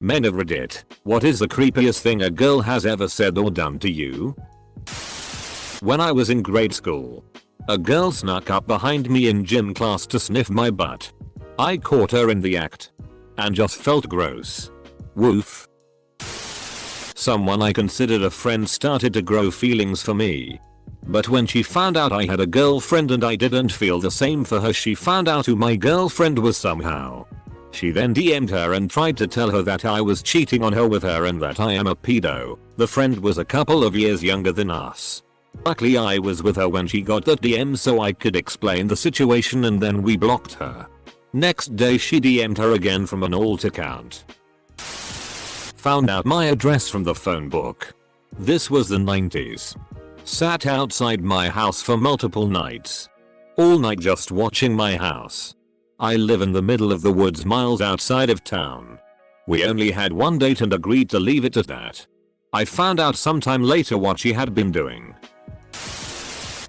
Men of Reddit, what is the creepiest thing a girl has ever said or done to you? When I was in grade school, a girl snuck up behind me in gym class to sniff my butt. I caught her in the act and just felt gross. Woof. Someone I considered a friend started to grow feelings for me. But when she found out I had a girlfriend and I didn't feel the same for her, she found out who my girlfriend was somehow. She then DM'd her and tried to tell her that I was cheating on her with her and that I am a pedo. The friend was a couple of years younger than us. Luckily I was with her when she got that DM so I could explain the situation, and then we blocked her. Next day she DM'd her again from an alt account. Found out my address from the phone book. This was the 90s. Sat outside my house for multiple nights. All night just watching my house. I live in the middle of the woods miles outside of town. We only had one date and agreed to leave it at that. I found out sometime later what she had been doing.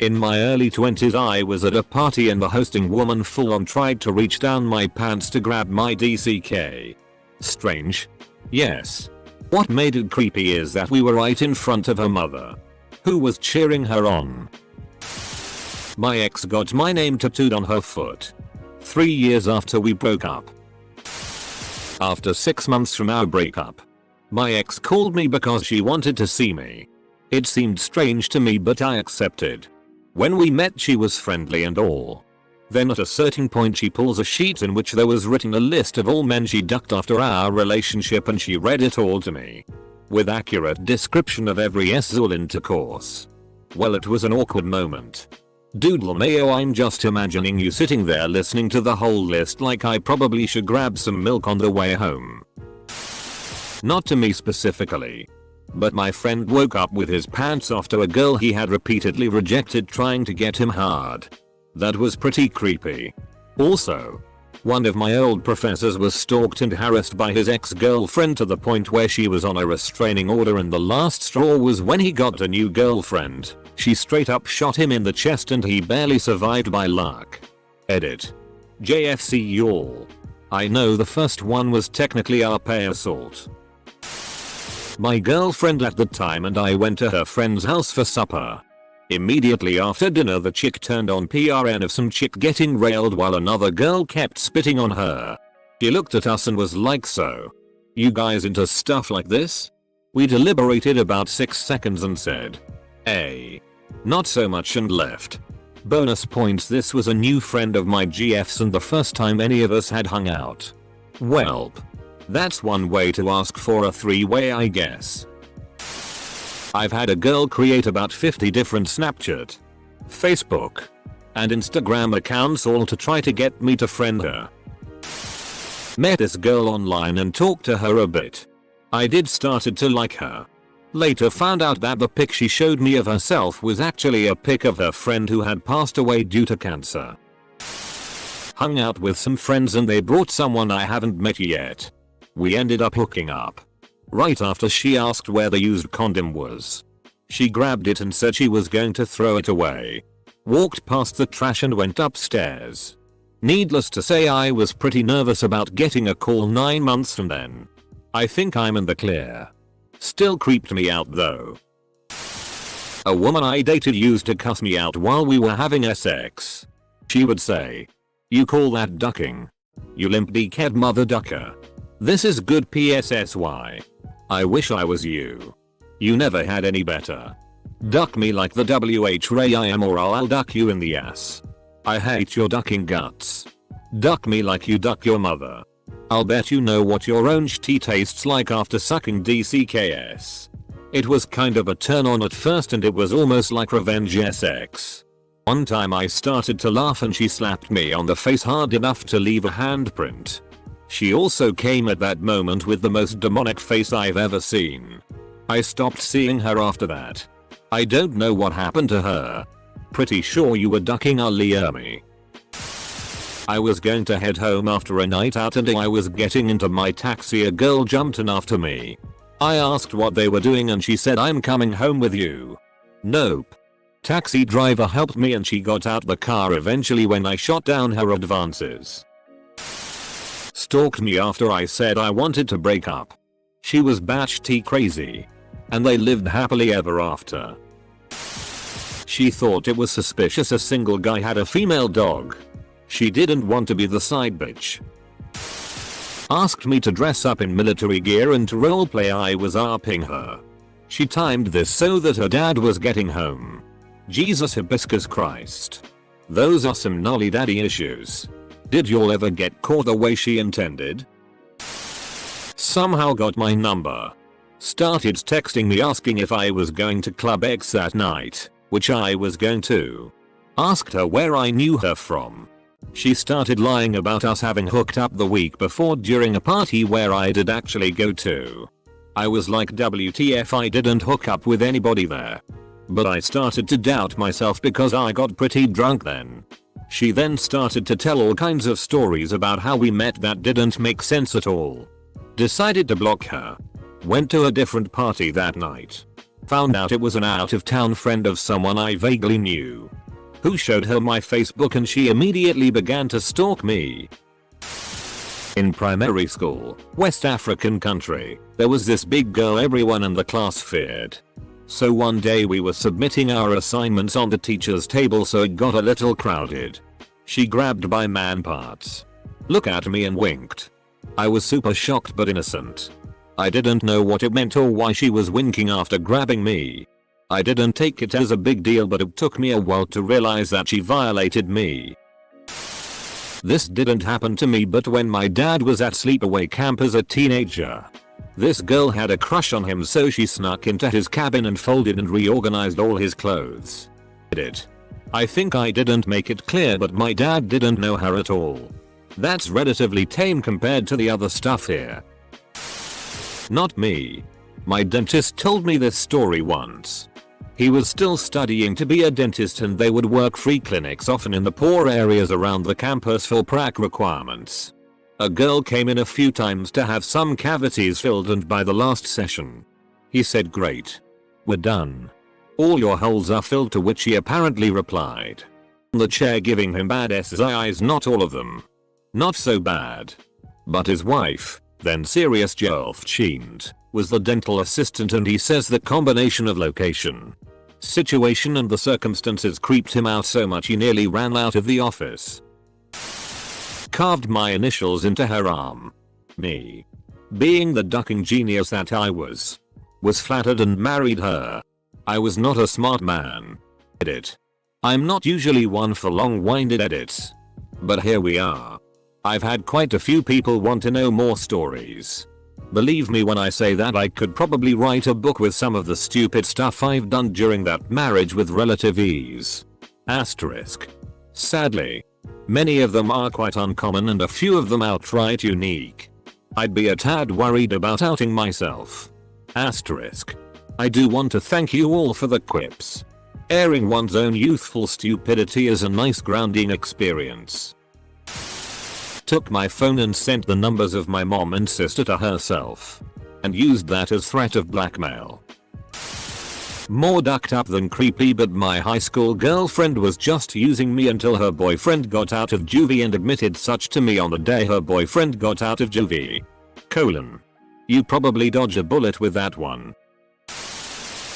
In my early 20s I was at a party and the hosting woman full on tried to reach down my pants to grab my DCK. Strange? Yes. What made it creepy is that we were right in front of her mother, who was cheering her on. My ex got my name tattooed on her foot 3 years after we broke up. After 6 months from our breakup, my ex called me because she wanted to see me. It seemed strange to me but I accepted. When we met she was friendly and all. Then at a certain point she pulls a sheet in which there was written a list of all men she ducked after our relationship, and she read it all to me. With accurate description of every sexual intercourse. Well, it was an awkward moment. Doodle mayo, I'm just imagining you sitting there listening to the whole list like I probably should grab some milk on the way home. Not to me specifically, but my friend woke up with his pants off to a girl he had repeatedly rejected trying to get him hard. That was pretty creepy. Also, one of my old professors was stalked and harassed by his ex-girlfriend to the point where she was on a restraining order, and the last straw was when he got a new girlfriend. She straight up shot him in the chest and he barely survived by luck. Edit. JFC y'all. I know the first one was technically a pay assault. My girlfriend at the time and I went to her friend's house for supper. Immediately after dinner the chick turned on PRN of some chick getting railed while another girl kept spitting on her. She looked at us and was like, "So, you guys into stuff like this?" We deliberated about 6 seconds and said, not so much, and left. Bonus points, this was a new friend of my GF's and the first time any of us had hung out. Welp. That's one way to ask for a three-way, I guess. I've had a girl create about 50 different Snapchat, Facebook, and Instagram accounts all to try to get me to friend her. Met this girl online and talked to her a bit. I did started to like her. Later found out that the pic she showed me of herself was actually a pic of her friend who had passed away due to cancer. Hung out with some friends and they brought someone I haven't met yet. We ended up hooking up. Right after she asked where the used condom was. She grabbed it and said she was going to throw it away. Walked past the trash and went upstairs. Needless to say I was pretty nervous about getting a call 9 months from then. I think I'm in the clear. Still creeped me out though. A woman I dated used to cuss me out while we were having sex. She would say, "You call that ducking? You limp dickhead mother ducker. This is good PSSY. I wish I was you. You never had any better. Duck me like the WH Ray I am or I'll duck you in the ass. I hate your ducking guts. Duck me like you duck your mother. I'll bet you know what your orange tea tastes like after sucking DCKS." It was kind of a turn on at first and it was almost like revenge sex. One time I started to laugh and she slapped me on the face hard enough to leave a handprint. She also came at that moment with the most demonic face I've ever seen. I stopped seeing her after that. I don't know what happened to her. Pretty sure you were ducking Ali Ermi. I was going to head home after a night out and I was getting into my taxi. A girl jumped in after me. I asked what they were doing and she said, "I'm coming home with you." Nope. Taxi driver helped me and she got out the car eventually when I shot down her advances. Stalked me after I said I wanted to break up. She was batshit crazy. And they lived happily ever after. She thought it was suspicious a single guy had a female dog. She didn't want to be the side bitch. Asked me to dress up in military gear and to roleplay I was ARPing her. She timed this so that her dad was getting home. Jesus hibiscus Christ. Those are some gnarly daddy issues. Did y'all ever get caught the way she intended? Somehow got my number. Started texting me asking if I was going to Club X that night, which I was going to. Asked her where I knew her from. She started lying about us having hooked up the week before during a party where I did actually go to. I was like, WTF, I didn't hook up with anybody there. But I started to doubt myself because I got pretty drunk then. She then started to tell all kinds of stories about how we met that didn't make sense at all. Decided to block her. Went to a different party that night. Found out it was an out-of-town friend of someone I vaguely knew. Who showed her my Facebook and she immediately began to stalk me. In primary school, West African country, there was this big girl everyone in the class feared. So one day we were submitting our assignments on the teacher's table so it got a little crowded. She grabbed my man parts. Looked at me and winked. I was super shocked but innocent. I didn't know what it meant or why she was winking after grabbing me. I didn't take it as a big deal but it took me a while to realize that she violated me. This didn't happen to me but when my dad was at sleepaway camp as a teenager. This girl had a crush on him so she snuck into his cabin and folded and reorganized all his clothes. I think I didn't make it clear but my dad didn't know her at all. That's relatively tame compared to the other stuff here. Not me. My dentist told me this story once. He was still studying to be a dentist and they would work free clinics often in the poor areas around the campus for prac requirements. A girl came in a few times to have some cavities filled and by the last session, he said, "Great. We're done. All your holes are filled," to which he apparently replied. The chair giving him bad eyes, "Not all of them. Not so bad." But his wife, then serious girlfriend, was the dental assistant and he says the combination of location, situation and the circumstances creeped him out so much he nearly ran out of the office. Carved my initials into her arm. Me, being the ducking genius that I was flattered and married her. I was not a smart man. I'm not usually one for long-winded edits. But here we are. I've had quite a few people want to know more stories. Believe me when I say that I could probably write a book with some of the stupid stuff I've done during that marriage with relative ease. Asterisk. Sadly, many of them are quite uncommon and a few of them outright unique. I'd be a tad worried about outing myself. Asterisk. I do want to thank you all for the quips. Airing one's own youthful stupidity is a nice grounding experience. Took my phone and sent the numbers of my mom and sister to herself. And used that as threat of blackmail. More ducked up than creepy, but my high school girlfriend was just using me until her boyfriend got out of juvie and admitted such to me on the day her boyfriend got out of juvie. You probably dodge a bullet with that one.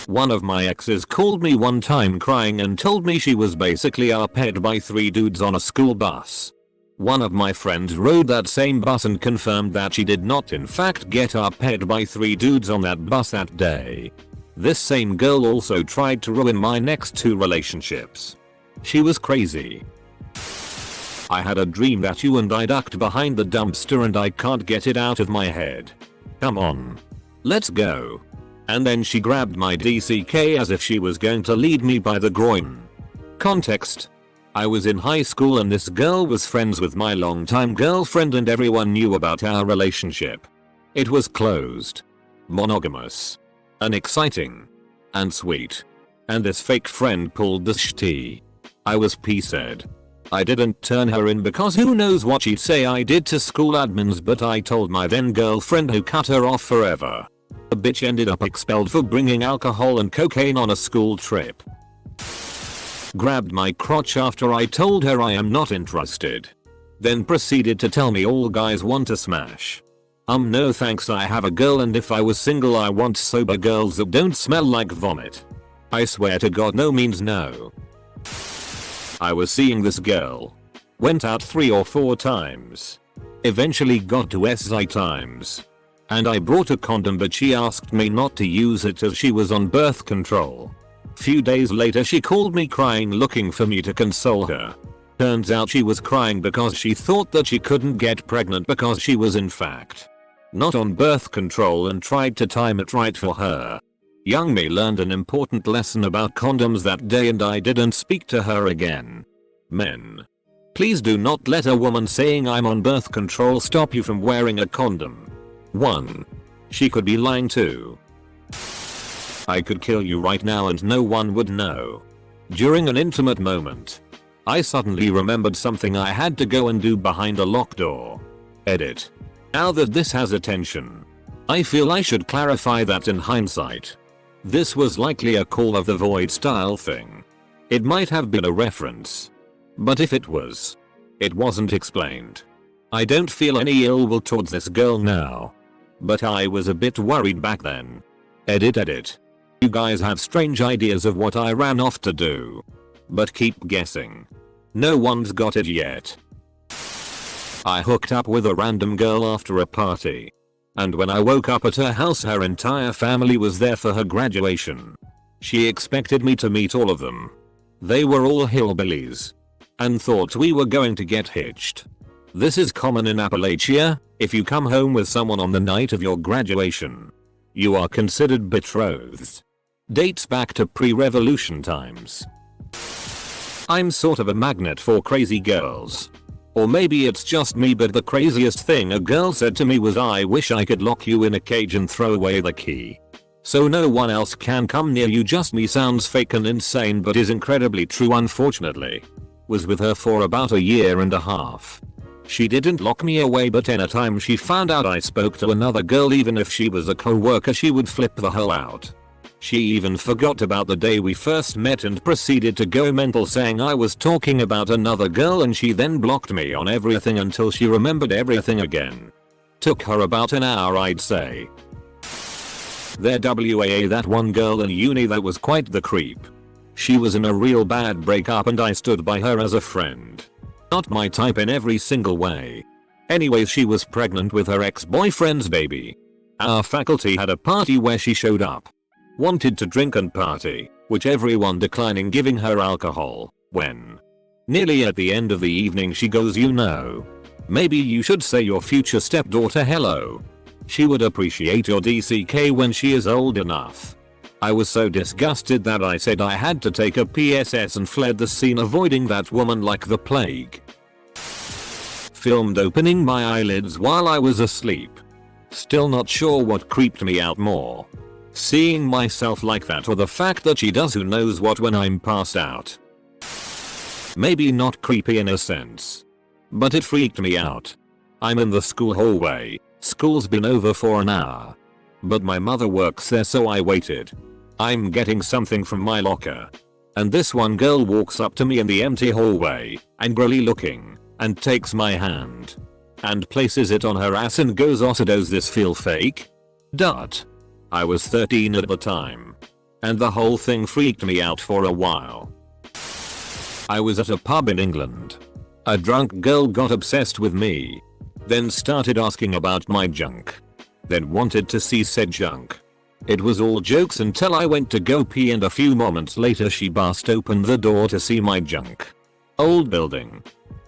One of my exes called me one time crying and told me she was basically arped by 3 dudes on a school bus. One of my friends rode that same bus and confirmed that she did not in fact get arped by 3 dudes on that bus that day. This same girl also tried to ruin my next 2 relationships. She was crazy. I had a dream that you and I ducked behind the dumpster and I can't get it out of my head. Come on. Let's go. And then she grabbed my DCK as if she was going to lead me by the groin. Context. I was in high school and this girl was friends with my longtime girlfriend and everyone knew about our relationship. It was closed, monogamous, unexciting, and sweet. And this fake friend pulled the shitty. I was pissed. I didn't turn her in because who knows what she'd say I did to school admins, but I told my then girlfriend who cut her off forever. The bitch ended up expelled for bringing alcohol and cocaine on a school trip. Grabbed my crotch after I told her I am not interested. Then proceeded to tell me all guys want to smash. No thanks, I have a girl, and if I was single I want sober girls that don't smell like vomit. I swear to God no means no. I was seeing this girl. Went out 3 or 4 times. Eventually got to SI times. And I brought a condom, but she asked me not to use it as she was on birth control. Few days later she called me crying, looking for me to console her. Turns out she was crying because she thought that she couldn't get pregnant because she was in fact not on birth control and tried to time it right for her. Young me learned an important lesson about condoms that day, and I didn't speak to her again. Men, please do not let a woman saying I'm on birth control stop you from wearing a condom. 1. She could be lying too. I could kill you right now and no one would know. During an intimate moment, I suddenly remembered something I had to go and do behind a locked door. Edit. Now that this has attention, I feel I should clarify that in hindsight, this was likely a Call of the Void style thing. It might have been a reference. But if it was, it wasn't explained. I don't feel any ill will towards this girl now. But I was a bit worried back then. Edit. You guys have strange ideas of what I ran off to do. But keep guessing. No one's got it yet. I hooked up with a random girl after a party. And when I woke up at her house, her entire family was there for her graduation. She expected me to meet all of them. They were all hillbillies. And thought we were going to get hitched. This is common in Appalachia. If you come home with someone on the night of your graduation, you are considered betrothed. Dates back to pre-revolution times. I'm sort of a magnet for crazy girls. Or maybe it's just me, but the craziest thing a girl said to me was, I wish I could lock you in a cage and throw away the key so no one else can come near you. Just me. Sounds fake and insane but is incredibly true. Unfortunately, was with her for about a year and a half. She didn't lock me away, but anytime she found out I spoke to another girl, even if she was a co-worker, she would flip the hell out. She even forgot about the day we first met and proceeded to go mental saying I was talking about another girl, and she then blocked me on everything until she remembered everything again. Took her about an hour, I'd say. There WAA, that one girl in uni that was quite the creep. She was in a real bad breakup and I stood by her as a friend. Not my type in every single way. Anyways, she was pregnant with her ex-boyfriend's baby. Our faculty had a party where she showed up. Wanted to drink and party, which everyone declining giving her alcohol. When nearly at the end of the evening she goes, you know, maybe you should say your future stepdaughter hello. She would appreciate your DCK when she is old enough. I was so disgusted that I said I had to take a PSS and fled the scene, avoiding that woman like the plague. Filmed opening my eyelids while I was asleep. Still not sure what creeped me out more. Seeing myself like that, or the fact that she does who knows what when I'm passed out. Maybe not creepy in a sense, but it freaked me out. I'm in the school hallway. School's been over for an hour. But my mother works there, so I waited. I'm getting something from my locker. And this one girl walks up to me in the empty hallway, angrily looking, and takes my hand. And places it on her ass and goes, "Oh, does this feel fake?" I was 13 at the time. And the whole thing freaked me out for a while. I was at a pub in England. A drunk girl got obsessed with me. Then started asking about my junk. Then wanted to see said junk. It was all jokes until I went to go pee, and a few moments later she burst open the door to see my junk. Old building.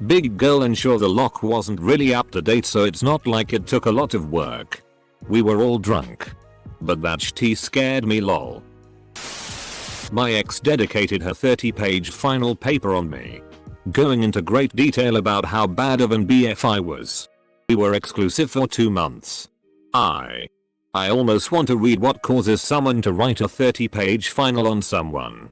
Big girl, and sure the lock wasn't really up to date, so it's not like it took a lot of work. We were all drunk. But that tea scared me lol. My ex dedicated her 30-page final paper on me, going into great detail about how bad of an BF I was. We were exclusive for 2 months. I almost want to read what causes someone to write a 30-page final on someone.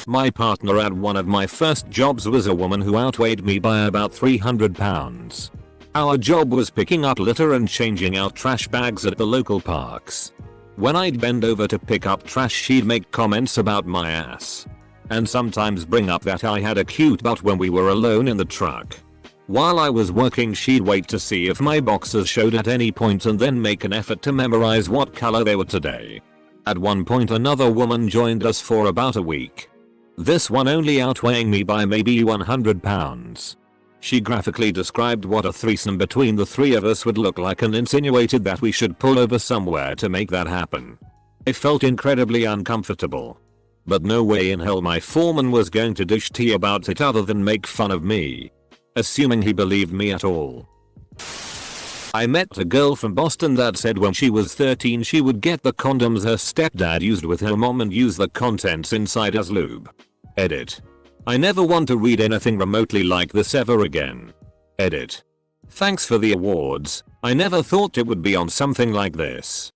My partner at one of my first jobs was a woman who outweighed me by about 300 pounds. Our job was picking up litter and changing out trash bags at the local parks. When I'd bend over to pick up trash, she'd make comments about my ass. And sometimes bring up that I had a cute butt when we were alone in the truck. While I was working, she'd wait to see if my boxers showed at any point and then make an effort to memorize what color they were today. At one point another woman joined us for about a week. This one only outweighing me by maybe 100 pounds. She graphically described what a threesome between the three of us would look like and insinuated that we should pull over somewhere to make that happen. I felt incredibly uncomfortable. But no way in hell my foreman was going to dish tea about it other than make fun of me. Assuming he believed me at all. I met a girl from Boston that said when she was 13 she would get the condoms her stepdad used with her mom and use the contents inside as lube. Edit. I never want to read anything remotely like this ever again. Edit. Thanks for the awards. I never thought it would be on something like this.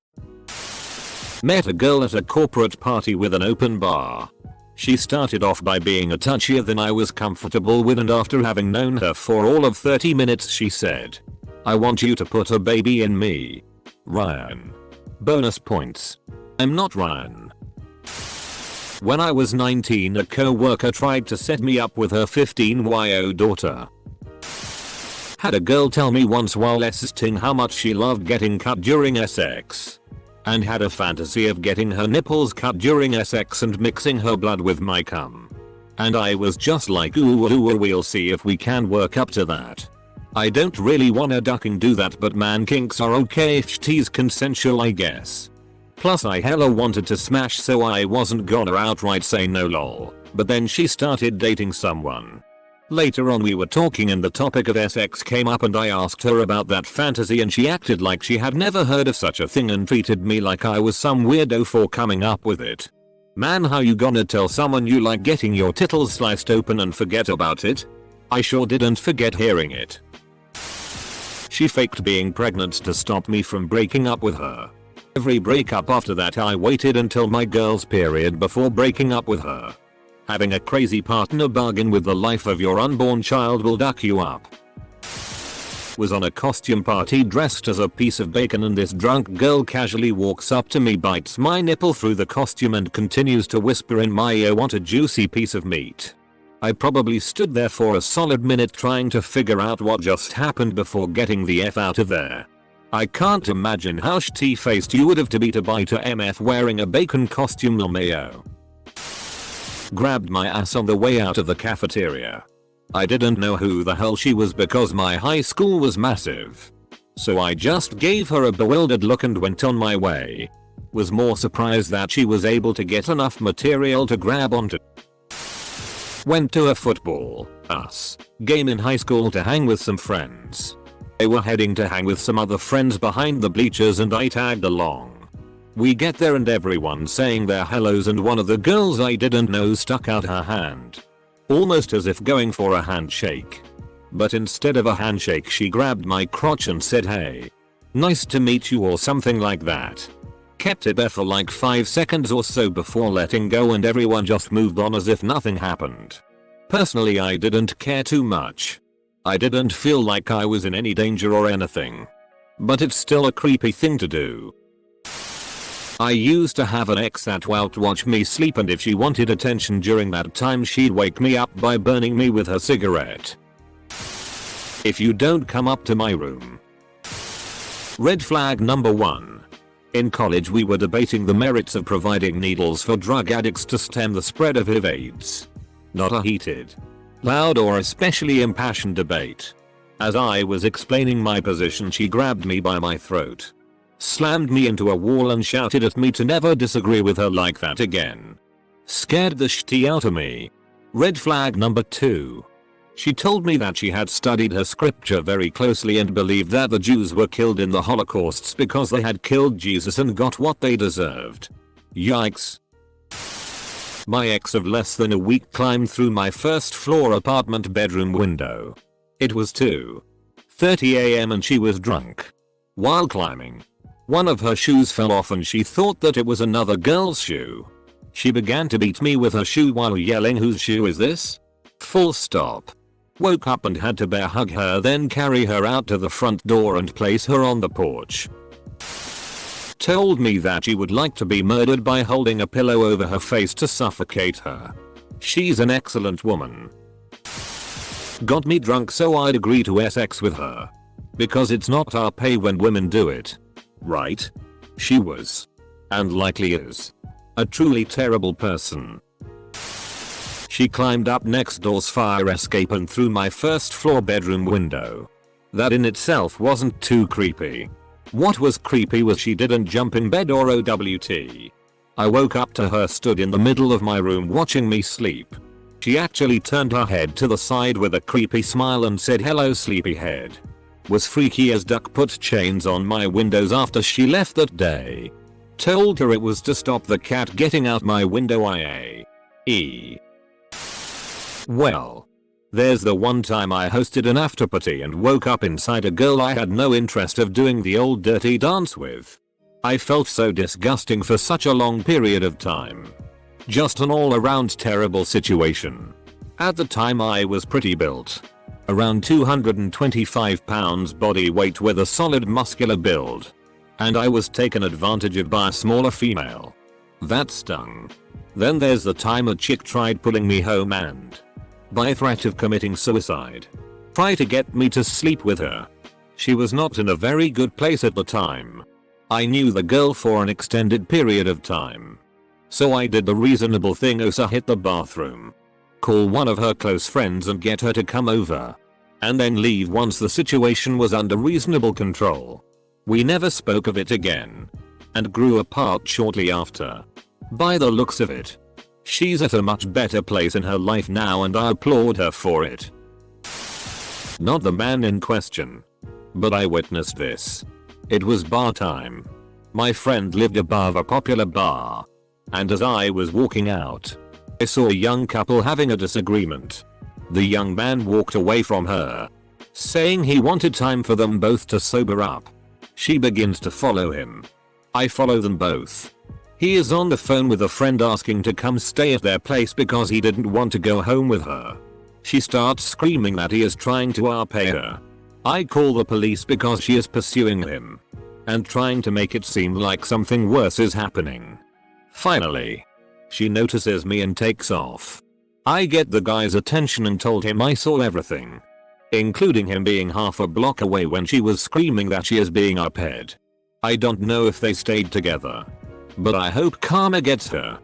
Met a girl at a corporate party with an open bar. She started off by being a touchier than I was comfortable with, and after having known her for all of 30 minutes she said, "I want you to put a baby in me." Ryan. Bonus points. I'm not Ryan. When I was 19 a co-worker tried to set me up with her 15-year-old daughter. Had a girl tell me once while assisting how much she loved getting cut during sex. And had a fantasy of getting her nipples cut during sex and mixing her blood with my cum. And I was just like, ooh, we'll see if we can work up to that. I don't really wanna ducking do that, but man, kinks are okay if she's consensual, I guess. Plus I hella wanted to smash, so I wasn't gonna outright say no lol. But then she started dating someone. Later on we were talking and the topic of sex came up and I asked her about that fantasy and she acted like she had never heard of such a thing and treated me like I was some weirdo for coming up with it. Man, how you gonna tell someone you like getting your tittles sliced open and forget about it? I sure didn't forget hearing it. She faked being pregnant to stop me from breaking up with her. Every breakup after that I waited until my girl's period before breaking up with her. Having a crazy partner bargain with the life of your unborn child will duck you up. Was on a costume party dressed as a piece of bacon and this drunk girl casually walks up to me, bites my nipple through the costume and continues to whisper in my ear, "Want a juicy piece of meat?" I probably stood there for a solid minute trying to figure out what just happened before getting the F out of there. I can't imagine how shitty-faced you would have to be to bite a MF wearing a bacon costume, LMAO. Grabbed my ass on the way out of the cafeteria. I didn't know who the hell she was because my high school was massive. So I just gave her a bewildered look and went on my way. Was more surprised that she was able to get enough material to grab onto. Went to a football game in high school to hang with some friends. They were heading to hang with some other friends behind the bleachers and I tagged along. We get there and everyone's saying their hellos and one of the girls I didn't know stuck out her hand. Almost as if going for a handshake. But instead of a handshake she grabbed my crotch and said, "Hey. Nice to meet you," or something like that. Kept it there for like 5 seconds or so before letting go and everyone just moved on as if nothing happened. Personally I didn't care too much. I didn't feel like I was in any danger or anything. But it's still a creepy thing to do. I used to have an ex that would watch me sleep, and if she wanted attention during that time she'd wake me up by burning me with her cigarette. If you don't come up to my room. Red flag number 1. In college we were debating the merits of providing needles for drug addicts to stem the spread of HIV/AIDS. Not a heated, loud or especially impassioned debate. As I was explaining my position she grabbed me by my throat. Slammed me into a wall and shouted at me to never disagree with her like that again. Scared the shitty out of me. Red flag number 2. She told me that she had studied her scripture very closely and believed that the Jews were killed in the Holocausts because they had killed Jesus and got what they deserved. Yikes. My ex of less than a week climbed through my first floor apartment bedroom window. It was 2:30 AM and she was drunk. While climbing, one of her shoes fell off and she thought that it was another girl's shoe. She began to beat me with her shoe while yelling, "Whose shoe is this?" Full stop. Woke up and had to bear hug her, then carry her out to the front door and place her on the porch. Told me that she would like to be murdered by holding a pillow over her face to suffocate her. She's an excellent woman. Got me drunk so I'd agree to sex with her. Because it's not our pay when women do it. Right? She was. And likely is. A truly terrible person. She climbed up next door's fire escape and through my first floor bedroom window. That in itself wasn't too creepy. What was creepy was she didn't jump in bed or OWT. I woke up to her stood in the middle of my room watching me sleep. She actually turned her head to the side with a creepy smile and said hello sleepyhead. Was freaky as duck. Put chains on my windows after she left that day. Told her it was to stop the cat getting out my window i.e. Well. There's the one time I hosted an after party and woke up inside a girl I had no interest of doing the old dirty dance with. I felt so disgusting for such a long period of time. Just an all around terrible situation. At the time I was pretty built. Around 225 pounds body weight with a solid muscular build. And I was taken advantage of by a smaller female. That stung. Then there's the time a chick tried pulling me home and, by threat of committing suicide, try to get me to sleep with her. She was not in a very good place at the time. I knew the girl for an extended period of time. So I did the reasonable thing, hit the bathroom. Call one of her close friends and get her to come over. And then leave once the situation was under reasonable control. We never spoke of it again. And grew apart shortly after. By the looks of it, she's at a much better place in her life now and I applaud her for it. Not the man in question. But I witnessed this. It was bar time. My friend lived above a popular bar. And as I was walking out, I saw a young couple having a disagreement. The young man walked away from her, saying he wanted time for them both to sober up. She begins to follow him. I follow them both. He is on the phone with a friend asking to come stay at their place because he didn't want to go home with her. She starts screaming that he is trying to pay her. I call the police because she is pursuing him and trying to make it seem like something worse is happening. Finally, she notices me and takes off. I get the guy's attention and told him I saw everything, including him being half a block away when she was screaming that she is being paid. I don't know if they stayed together, but I hope karma gets her.